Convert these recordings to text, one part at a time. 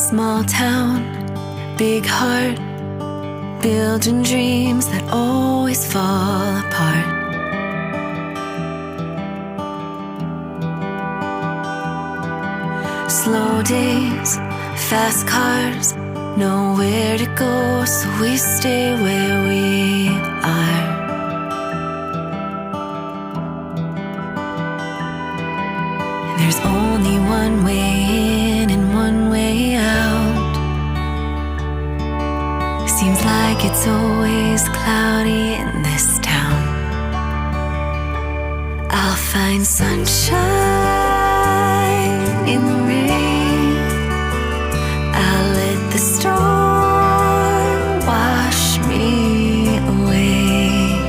Small town, big heart, building dreams that always fall apart. Slow days, fast cars, nowhere to go, so we stay where we are. There's only one way in and one way out. Seems like it's always cloudy in this town. I'll find sunshine in the rain. I'll let the storm wash me away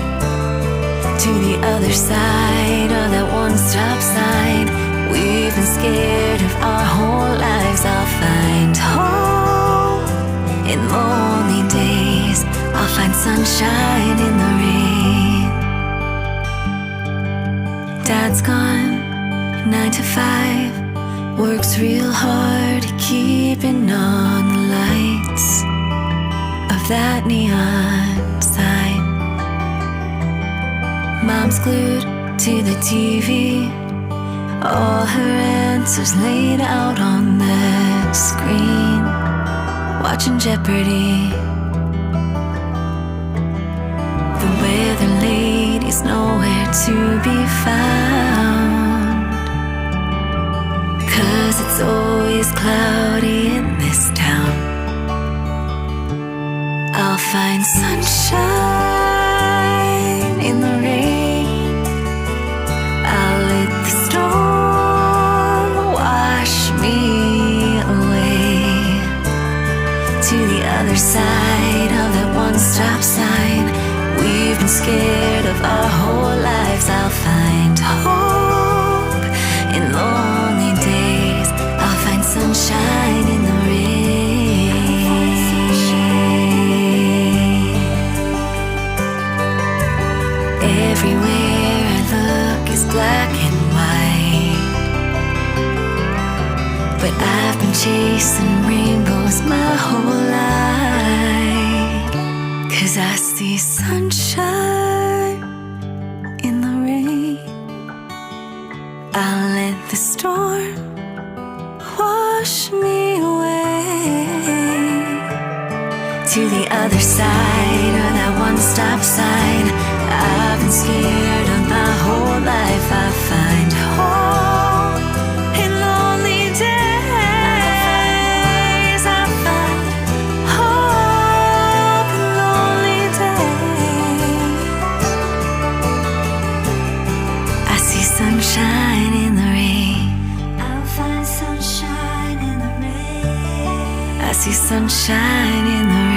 to the other side of that one-stop sign. We've been scared of our whole lives. I'll find hope in lonely days. I'll find sunshine in the rain. Dad's gone, 9 to 5, works real hard keeping on the lights of that neon sign. Mom's glued to the TV, all her answers laid out on the screen, watching Jeopardy. The weather lady's nowhere to be found, 'cause it's always cloudy in this town. I'll find sunshine in the rain. I'll let the storm wash me away to the other side of that one-stop sign. We've been scared of our whole lives. I'll find hope in lonely days. I'll find sunshine in the rain. Everywhere I look is black and white, but I've been chasing rainbows my whole life, 'cause I see sunshine in the rain. I'll let the storm wash me away to the other side of that one-stop sign. I've been scared of my whole life. I find hope in lonely days. I find hope in lonely days. I see sunshine in the rain. I'll find sunshine in the rain. I see sunshine in the rain.